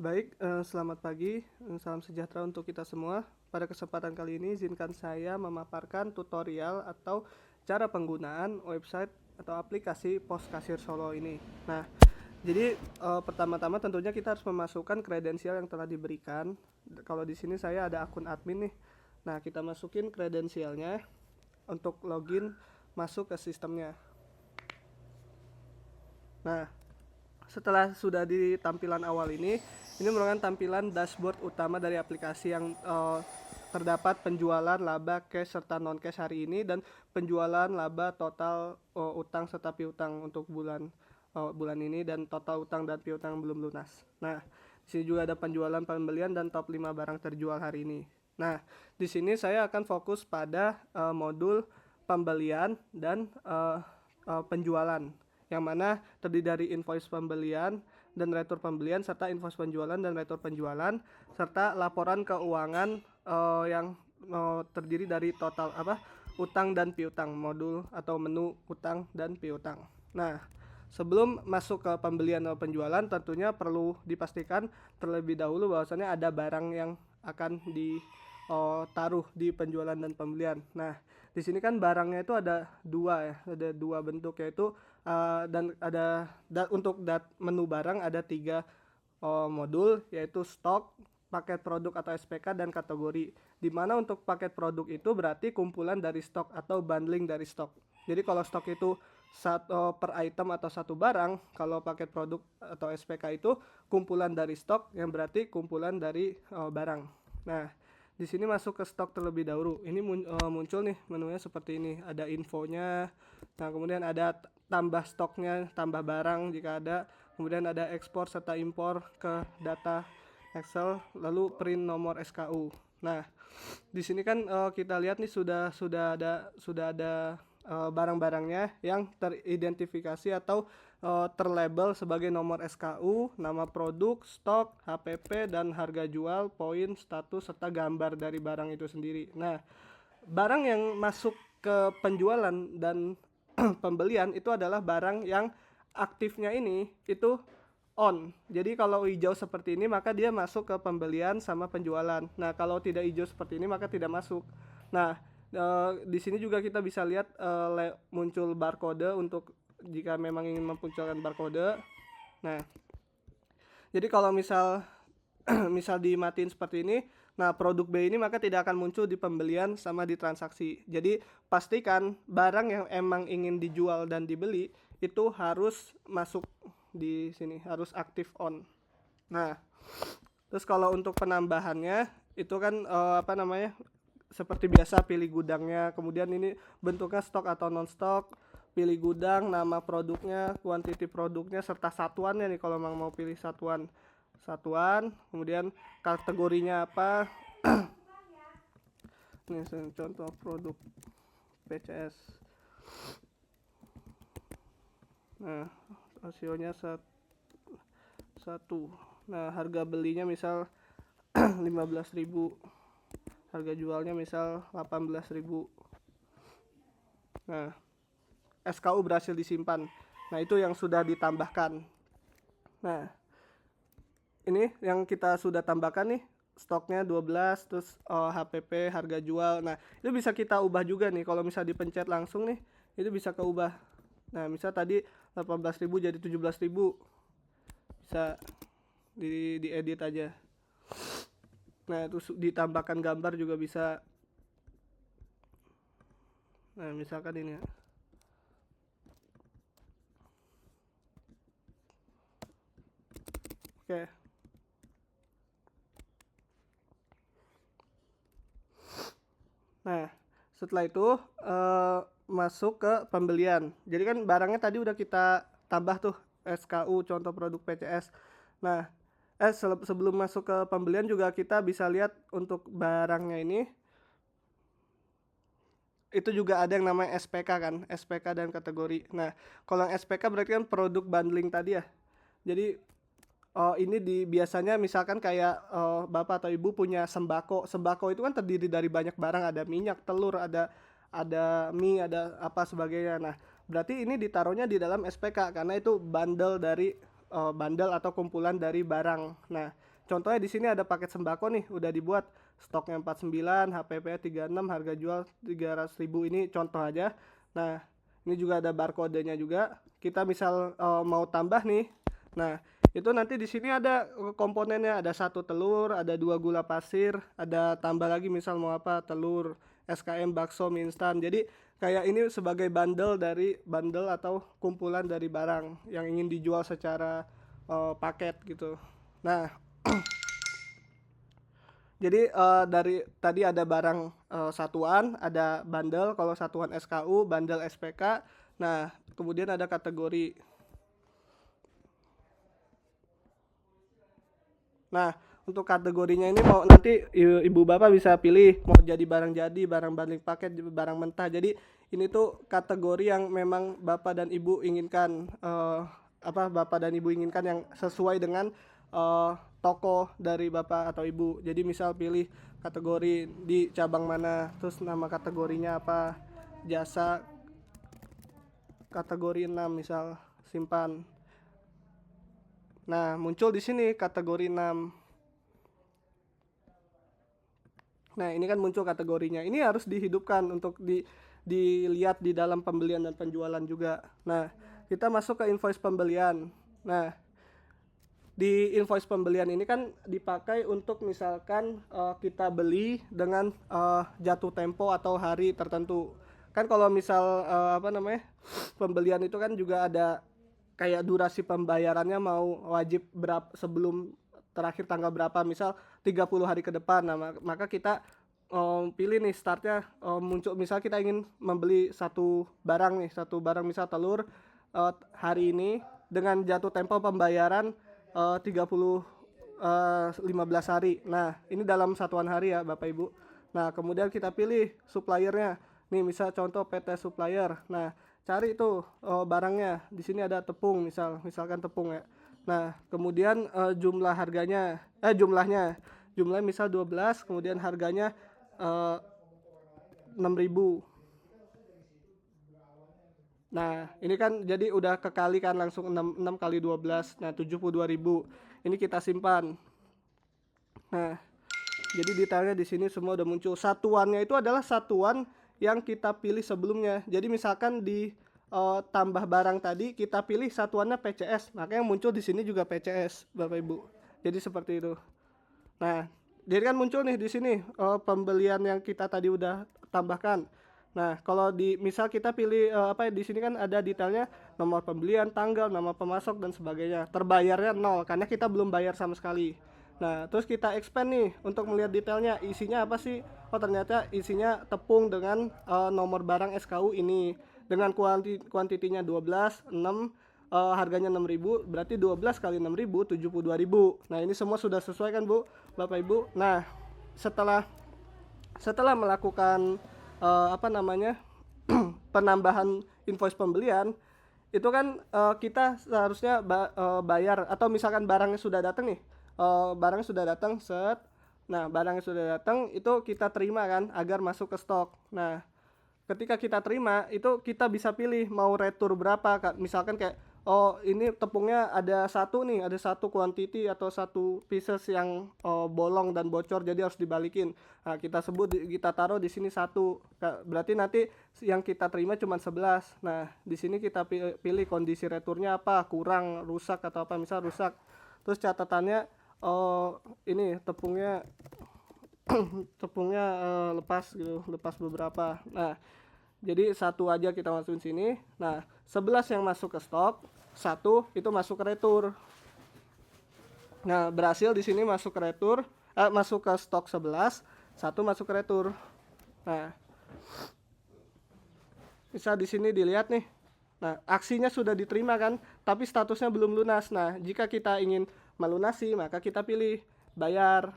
Baik, selamat pagi, salam sejahtera untuk kita semua. Pada kesempatan kali ini izinkan saya memaparkan tutorial atau cara penggunaan website atau aplikasi Pos Kasir Solo ini. Nah, jadi pertama-tama tentunya kita harus memasukkan kredensial yang telah diberikan. Kalau di sini saya ada akun admin nih. Nah, kita masukin kredensialnya untuk login masuk ke sistemnya. Nah, setelah sudah di tampilan awal ini merupakan tampilan dashboard utama dari aplikasi yang terdapat penjualan, laba, cash, serta non-cash hari ini dan penjualan, laba, total utang serta piutang untuk bulan ini dan total utang dan piutang belum lunas. Nah, di sini juga ada penjualan, pembelian dan top 5 barang terjual hari ini. Nah, di sini saya akan fokus pada modul pembelian dan penjualan, yang mana terdiri dari invoice pembelian dan retur pembelian serta invoice penjualan dan retur penjualan serta laporan keuangan yang terdiri dari total utang dan piutang, modul atau menu utang dan piutang. Nah, sebelum masuk ke pembelian atau penjualan tentunya perlu dipastikan terlebih dahulu bahwasannya ada barang yang akan ditaruh di penjualan dan pembelian. Nah, di sini kan barangnya itu ada dua bentuk, yaitu dan ada untuk menu barang ada 3 modul, yaitu stok, paket produk atau SPK, dan kategori. Dimana untuk paket produk itu berarti kumpulan dari stok atau bundling dari stok. Jadi kalau stok itu per item atau satu barang, kalau paket produk atau SPK itu kumpulan dari stok yang berarti kumpulan dari barang. Nah, di sini masuk ke stok terlebih dahulu. Ini muncul nih menunya seperti ini. Ada infonya. Nah, kemudian ada tambah stoknya, tambah barang jika ada. Kemudian ada ekspor serta impor ke data Excel, lalu print nomor SKU. Nah, di sini kan kita lihat nih sudah ada barang-barangnya yang teridentifikasi atau terlabel sebagai nomor SKU, nama produk, stok, HPP, dan harga jual, poin, status, serta gambar dari barang itu sendiri. Nah, barang yang masuk ke penjualan dan pembelian itu adalah barang yang aktifnya ini itu on. Jadi kalau hijau seperti ini maka dia masuk ke pembelian sama penjualan. Nah, kalau tidak hijau seperti ini maka tidak masuk. Nah, di sini juga kita bisa lihat muncul barcode untuk jika memang ingin memunculkan barcode. Nah, jadi kalau misal misal dimatiin seperti ini, nah produk B ini maka tidak akan muncul di pembelian sama di transaksi. Jadi pastikan barang yang emang ingin dijual dan dibeli itu harus masuk di sini, harus aktif on. Nah, terus kalau untuk penambahannya itu kan seperti biasa pilih gudangnya, kemudian ini bentuknya stok atau non stok, pilih gudang, nama produknya, kuantiti produknya, serta satuannya nih kalau memang mau pilih satuan, kemudian kategorinya apa. Ini contoh produk PCS. Nah, rasionya satu. Nah, harga belinya misal 15.000, harga jualnya misal 18.000. Nah, SKU berhasil disimpan. Nah, itu yang sudah ditambahkan. Nah, ini yang kita sudah tambahkan nih, stoknya 12, terus HPP, harga jual. Nah, itu bisa kita ubah juga nih. Kalau misal dipencet langsung nih, itu bisa keubah. Nah, misal tadi 18.000 jadi 17.000. Bisa diedit aja. Nah, terus ditambahkan gambar juga bisa. Nah, misalkan ini ya. Oke. Nah, setelah itu masuk ke pembelian. Jadi kan barangnya tadi udah kita tambah tuh SKU, contoh produk PCS. Nah, sebelum masuk ke pembelian juga kita bisa lihat untuk barangnya ini itu juga ada yang namanya SPK kan, SPK dan kategori. Nah, kalau yang SPK berarti kan produk bundling tadi ya. Jadi ini biasanya misalkan kayak bapak atau ibu punya sembako. Sembako itu kan terdiri dari banyak barang, ada minyak, telur, ada mie, ada apa sebagainya. Nah, berarti ini ditaruhnya di dalam SPK karena itu bundle atau kumpulan dari barang. Nah, contohnya di sini ada paket sembako nih, udah dibuat stoknya 49, HPP 36, harga jual 300.000, ini contoh aja. Nah, ini juga ada barcode-nya juga. Kita misal mau tambah nih. Nah, itu nanti di sini ada komponennya, ada 1 telur, ada 2 gula pasir, ada tambah lagi misal mau apa, telur, SKM, bakso, mie instan. Jadi kayak ini sebagai bundle atau kumpulan dari barang yang ingin dijual secara paket gitu. Nah, jadi dari tadi ada barang satuan, ada bundle kalau satuan SKU, bundle SPK. Nah, kemudian ada kategori. Nah, untuk kategorinya ini mau nanti ibu bapak bisa pilih mau jadi barang jadi, barang bundling paket, barang mentah. Jadi ini tuh kategori yang memang bapak dan ibu inginkan, bapak dan ibu inginkan yang sesuai dengan toko dari bapak atau ibu. Jadi misal pilih kategori di cabang mana, terus nama kategorinya apa, jasa kategori 6 misal, simpan. Nah, muncul di sini kategori 6. Nah, ini kan muncul kategorinya. Ini harus dihidupkan untuk dilihat di dalam pembelian dan penjualan juga. Nah, kita masuk ke invoice pembelian. Nah, di invoice pembelian ini kan dipakai untuk misalkan kita beli dengan jatuh tempo atau hari tertentu. Kan kalau misal pembelian itu kan juga ada kayak durasi pembayarannya mau wajib berapa sebelum terakhir tanggal berapa, misal 30 hari ke depan. Nah, maka kita pilih nih startnya, muncul misal kita ingin membeli satu barang misal telur hari ini dengan jatuh tempo pembayaran 15 hari. Nah, ini dalam satuan hari ya Bapak Ibu. Nah, kemudian kita pilih suppliernya. Nih misal contoh PT Supplier. Nah, cari tuh barangnya. Di sini ada tepung misalkan tepung ya. Nah, kemudian jumlahnya misal 12, kemudian harganya 6.000. Nah, ini kan jadi udah kekali kan langsung 6 kali 12. Nah, 72.000. Ini kita simpan. Nah, jadi detailnya di sini semua udah muncul. Satuannya itu adalah satuan yang kita pilih sebelumnya. Jadi misalkan di tambah barang tadi kita pilih satuannya PCS, maka yang muncul di sini juga PCS, Bapak Ibu. Jadi seperti itu. Nah, jadi kan muncul nih di sini pembelian yang kita tadi udah tambahkan. Nah, kalau misal kita pilih di sini kan ada detailnya, nomor pembelian, tanggal, nama pemasok dan sebagainya. Terbayarnya 0 karena kita belum bayar sama sekali. Nah, terus kita expand nih untuk melihat detailnya, isinya apa sih? Oh, ternyata isinya tepung dengan nomor barang SKU ini dengan kuantitinya 12, 6, harganya 6.000, berarti 12 kali 6.000 72.000. Nah, ini semua sudah sesuai kan, Bu, Bapak Ibu. Nah, setelah melakukan penambahan invoice pembelian, itu kan kita seharusnya bayar, atau misalkan barangnya sudah datang nih, barangnya sudah datang set. Nah, barangnya sudah datang itu kita terima kan agar masuk ke stok. Nah, ketika kita terima itu kita bisa pilih mau retur berapa. Misalkan kayak, oh ini tepungnya ada satu quantity atau satu pieces yang bolong dan bocor jadi harus dibalikin. Nah, kita taruh di sini 1, berarti nanti yang kita terima cuma 11. Nah, di sini kita pilih kondisi returnya apa, kurang, rusak atau apa. Misal rusak, terus catatannya ini tepungnya lepas gitu, lepas beberapa. Nah, jadi 1 aja kita masukin sini. Nah, 11 yang masuk ke stok, 1 itu masuk ke retur. Nah, berhasil di sini masuk ke retur, masuk ke stok 11, 1 masuk ke retur. Nah, bisa di sini dilihat nih. Nah, aksinya sudah diterima kan, tapi statusnya belum lunas. Nah, jika kita ingin melunasi, maka kita pilih bayar.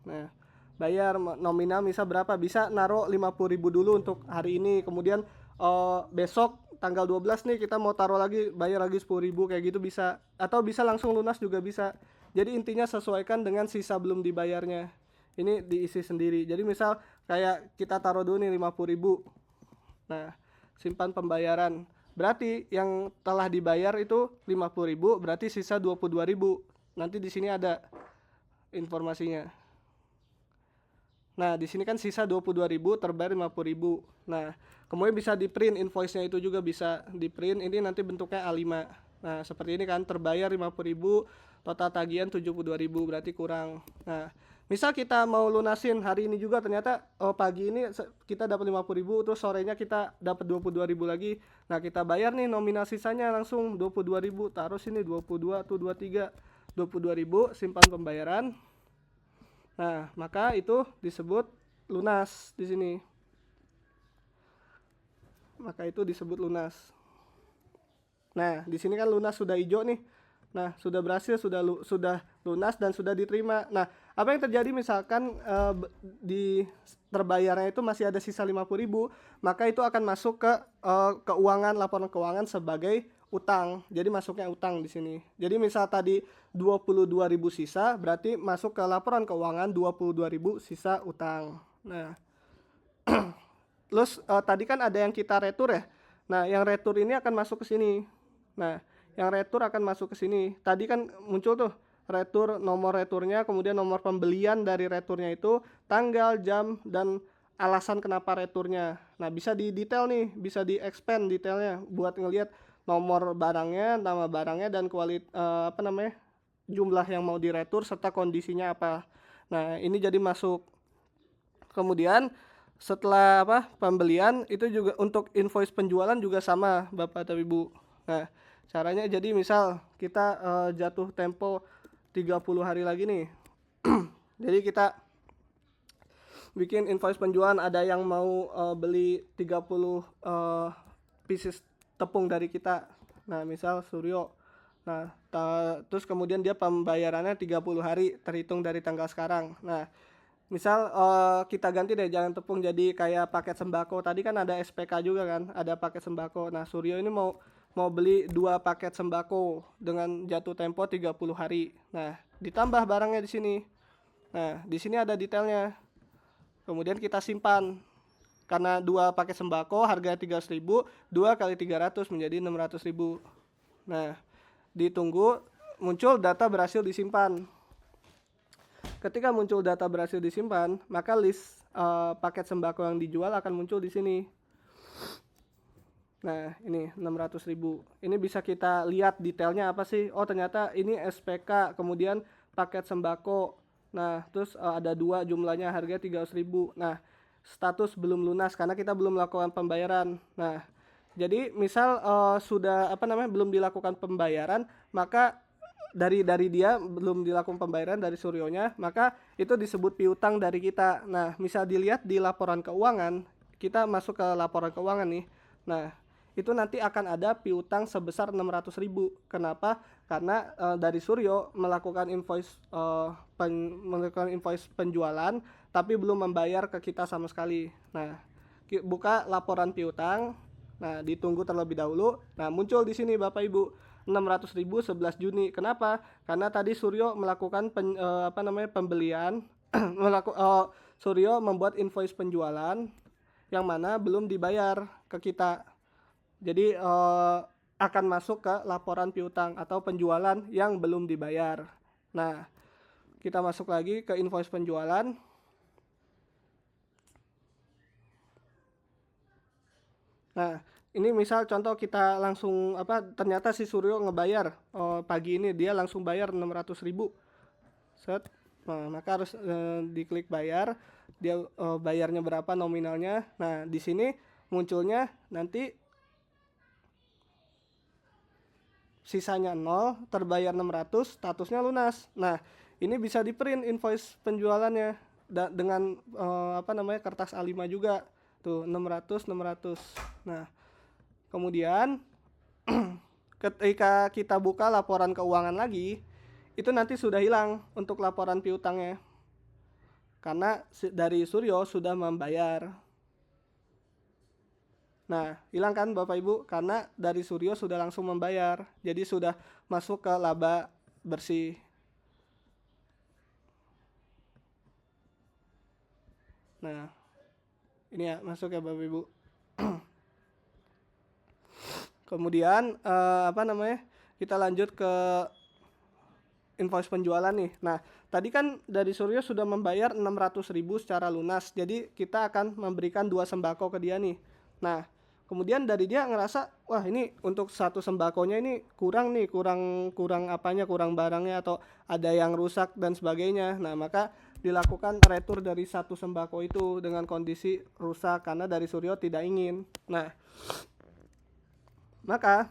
Nah, bayar nominal misal berapa, bisa naruh 50.000 dulu untuk hari ini, kemudian besok tanggal 12 nih kita mau taruh lagi, bayar lagi 10.000 kayak gitu bisa, atau bisa langsung lunas juga bisa. Jadi intinya sesuaikan dengan sisa belum dibayarnya, ini diisi sendiri. Jadi misal kayak kita taruh dulu nih 50.000. Nah, simpan pembayaran, berarti yang telah dibayar itu 50.000, berarti sisa 22.000. Nanti di sini ada informasinya. Nah, di sini kan sisa 22.000, terbayar 50.000. Nah, kemudian bisa di-print invoice-nya, itu juga bisa di-print. Ini nanti bentuknya A5. Nah, seperti ini kan, terbayar 50.000, total tagihan 72.000, berarti kurang. Nah, misal kita mau lunasin hari ini juga, ternyata pagi ini kita dapat 50.000, terus sorenya kita dapat 22.000 lagi. Nah, kita bayar nih nominal sisanya langsung 22.000, taruh sini 22 tuh 23, 22.000, simpan pembayaran. Nah, maka itu disebut lunas di sini. Maka itu disebut lunas. Nah, di sini kan lunas sudah hijau nih. Nah, sudah berhasil, sudah lunas dan sudah diterima. Nah, apa yang terjadi misalkan di terbayarnya itu masih ada sisa 50.000, maka itu akan masuk ke keuangan, laporan keuangan sebagai utang. Jadi masuknya utang di sini. Jadi misal tadi 22.000 sisa, berarti masuk ke laporan keuangan 22.000 sisa utang. Nah, terus tadi kan ada yang kita retur ya. Nah, yang retur ini akan masuk ke sini. Nah, yang retur akan masuk ke sini. Tadi kan muncul tuh retur, nomor returnya, kemudian nomor pembelian dari returnya itu, tanggal, jam, dan alasan kenapa returnya. Nah, bisa di detail nih, bisa di expand detailnya buat ngelihat nomor barangnya, nama barangnya, dan jumlah yang mau diretur serta kondisinya apa. Nah, ini jadi masuk. Kemudian setelah pembelian itu juga untuk invoice penjualan juga sama, Bapak atau Ibu. Nah, caranya jadi misal kita jatuh tempo 30 hari lagi nih. Jadi kita bikin invoice penjualan, ada yang mau beli 30 pieces tepung dari kita. Nah, misal Suryo. Nah, terus kemudian dia pembayarannya 30 hari terhitung dari tanggal sekarang. Nah, misal kita ganti deh, jangan tepung, jadi kayak paket sembako. Tadi kan ada SPK juga kan, ada paket sembako. Nah, Suryo ini mau beli 2 paket sembako dengan jatuh tempo 30 hari. Nah, ditambah barangnya di sini. Nah, di sini ada detailnya. Kemudian kita simpan. Karena 2 paket sembako harga 300.000, 2 kali 300 menjadi 600.000. Nah, ditunggu muncul data berhasil disimpan. Ketika muncul data berhasil disimpan, maka list paket sembako yang dijual akan muncul di sini. Nah, ini 600.000. Ini bisa kita lihat detailnya apa sih? Oh, ternyata ini SPK, kemudian paket sembako. Nah, terus ada 2 jumlahnya, harga 300.000. Nah, status belum lunas karena kita belum melakukan pembayaran. Nah, jadi misal sudah belum dilakukan pembayaran, maka dari dia belum dilakukan pembayaran dari Suryonya, maka itu disebut piutang dari kita. Nah, misal dilihat di laporan keuangan, kita masuk ke laporan keuangan nih. Nah, itu nanti akan ada piutang sebesar 600.000. Kenapa? Karena dari Suryo melakukan invoice penjualan tapi belum membayar ke kita sama sekali. Nah, buka laporan piutang. Nah, ditunggu terlebih dahulu. Nah, muncul di sini Bapak Ibu 600.000 11 Juni. Kenapa? Karena tadi Suryo melakukan pembelian Suryo membuat invoice penjualan yang mana belum dibayar ke kita. Jadi akan masuk ke laporan piutang atau penjualan yang belum dibayar. Nah, kita masuk lagi ke invoice penjualan. Nah, ini misal contoh kita langsung ternyata si Suryo ngebayar pagi ini, dia langsung bayar 600.000. Set. Nah, maka harus diklik bayar. Dia bayarnya berapa nominalnya. Nah, di sini munculnya nanti sisanya 0, terbayar 600, statusnya lunas. Nah, ini bisa di-print invoice penjualannya dengan kertas A5 juga. Tuh, 600. Nah, kemudian ketika kita buka laporan keuangan lagi, itu nanti sudah hilang untuk laporan piutangnya. Karena dari Suryo sudah membayar. Nah, hilang kan Bapak Ibu? Karena dari Suryo sudah langsung membayar. Jadi sudah masuk ke laba bersih. Nah, ini ya masuk ya Bapak Ibu. Kemudian kita lanjut ke invoice penjualan nih. Nah, tadi kan dari Suryo sudah membayar 600.000 secara lunas. Jadi kita akan memberikan 2 sembako ke dia nih. Nah, kemudian dari dia ngerasa, wah ini untuk satu sembakonya ini kurang nih, kurang apanya, kurang barangnya atau ada yang rusak dan sebagainya. Nah, maka dilakukan retur dari satu sembako itu dengan kondisi rusak karena dari Suryo tidak ingin. Nah, maka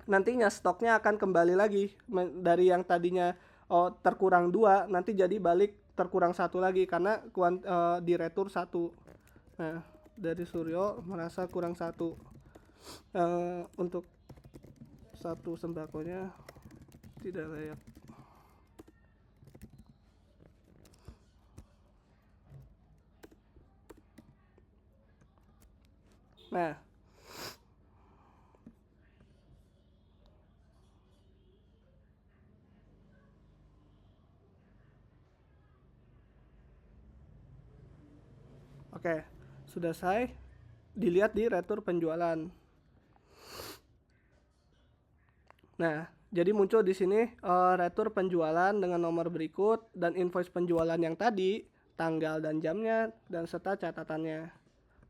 nantinya stoknya akan kembali lagi dari yang tadinya terkurang 2 nanti jadi balik terkurang 1 lagi karena di retur 1. Nah, dari Suryo merasa kurang 1 untuk satu sembakonya tidak layak. Nah, oke, sudah selesai. Dilihat di retur penjualan. Nah, jadi muncul di sini retur penjualan dengan nomor berikut dan invoice penjualan yang tadi, tanggal dan jamnya dan serta catatannya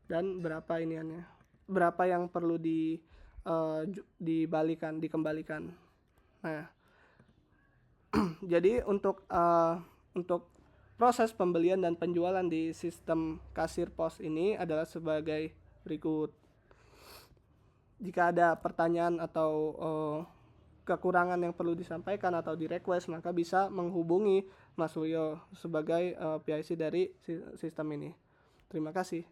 dan berapa iniannya, berapa yang perlu dikembalikan. Nah, jadi untuk proses pembelian dan penjualan di sistem kasir pos ini adalah sebagai berikut. Jika ada pertanyaan atau kekurangan yang perlu disampaikan atau di request, maka bisa menghubungi Mas Suryo sebagai PIC dari sistem ini. Terima kasih.